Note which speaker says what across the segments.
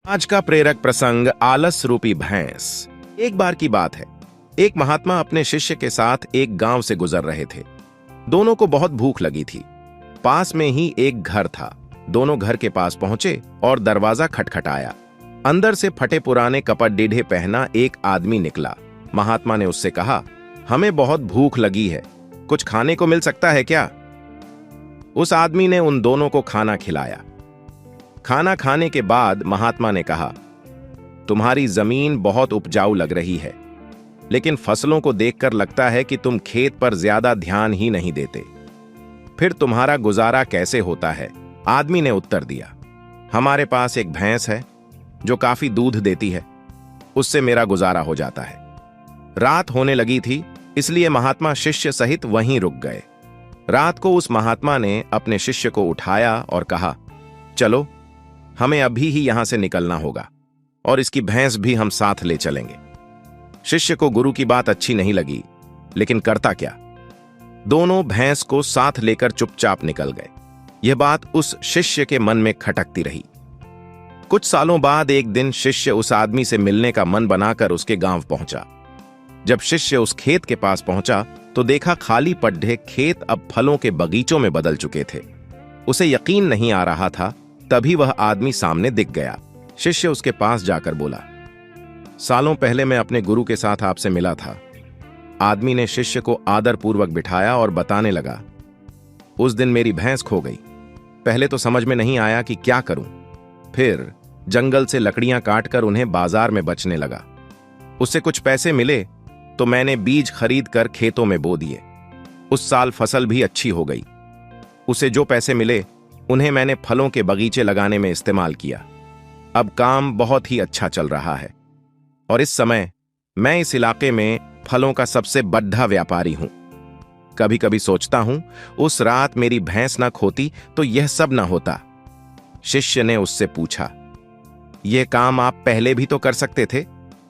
Speaker 1: आज का प्रेरक प्रसंग आलस रूपी भैंस। एक बार की बात है, एक महात्मा अपने शिष्य के साथ एक गांव से गुजर रहे थे। दोनों को बहुत भूख लगी थी। पास में ही एक घर था। दोनों घर के पास पहुंचे और दरवाजा खटखटाया। अंदर से फटे पुराने कपड़े डीढ़े पहना एक आदमी निकला। महात्मा ने उससे कहा, हमें बहुत भूख लगी है, कुछ खाने को मिल सकता है क्या? उस आदमी ने उन दोनों को खाना खिलाया। खाना खाने के बाद महात्मा ने कहा, तुम्हारी जमीन बहुत उपजाऊ लग रही है, लेकिन फसलों को देखकर लगता है कि तुम खेत पर ज्यादा ध्यान ही नहीं देते। फिर तुम्हारा गुजारा कैसे होता है? आदमी ने उत्तर दिया, हमारे पास एक भैंस है जो काफी दूध देती है, उससे मेरा गुजारा हो जाता है। रात होने लगी थी, इसलिए महात्मा शिष्य सहित वहीं रुक गए। रात को उस महात्मा ने अपने शिष्य को उठाया और कहा, चलो, हमें अभी ही यहां से निकलना होगा और इसकी भैंस भी हम साथ ले चलेंगे। शिष्य को गुरु की बात अच्छी नहीं लगी, लेकिन करता क्या? दोनों भैंस को साथ लेकर चुपचाप निकल गए। यह बात उस शिष्य के मन में खटकती रही। कुछ सालों बाद एक दिन शिष्य उस आदमी से मिलने का मन बनाकर उसके गांव पहुंचा। जब शिष्य उस खेत के पास पहुंचा तो देखा खाली पड्ढे खेत अब फलों के बगीचों में बदल चुके थे। उसे यकीन नहीं आ रहा था। तभी वह आदमी सामने दिख गया। शिष्य उसके पास जाकर बोला, सालों पहले मैं अपने गुरु के साथ आपसे मिला था। आदमी ने शिष्य को आदरपूर्वक बिठाया और बताने लगा, उस दिन मेरी भैंस खो गई। पहले तो समझ में नहीं आया कि क्या करूं। फिर जंगल से लकड़ियां काटकर उन्हें बाजार में बेचने लगा। उससे कुछ पैसे मिले तो मैंने बीज खरीद कर खेतों में बो दिए। उस साल फसल भी अच्छी हो गई। उसे जो पैसे मिले उन्हें मैंने फलों के बगीचे लगाने में इस्तेमाल किया। अब काम बहुत ही अच्छा चल रहा है और इस समय मैं इस इलाके में फलों का सबसे बड़ा व्यापारी हूं। कभी कभी सोचता हूं, उस रात मेरी भैंस ना खोती तो यह सब ना होता। शिष्य ने उससे पूछा, यह काम आप पहले भी तो कर सकते थे?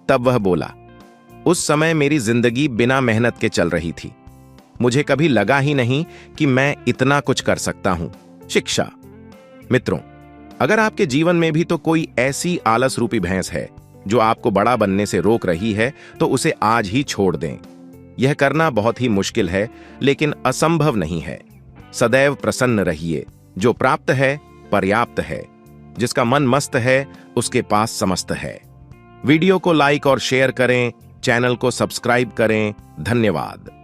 Speaker 1: तब वह बोला, उस समय मेरी जिंदगी बिना मेहनत के चल रही थी। मुझे कभी लगा ही नहीं कि मैं इतना कुछ कर सकता हूं। शिक्षा। मित्रों, अगर आपके जीवन में भी तो कोई ऐसी आलस रूपी भैंस है जो आपको बड़ा बनने से रोक रही है, तो उसे आज ही छोड़ दें। यह करना बहुत ही मुश्किल है, लेकिन असंभव नहीं है। सदैव प्रसन्न रहिए। जो प्राप्त है पर्याप्त है। जिसका मन मस्त है उसके पास समस्त है। वीडियो को लाइक और शेयर करें, चैनल को सब्सक्राइब करें। धन्यवाद।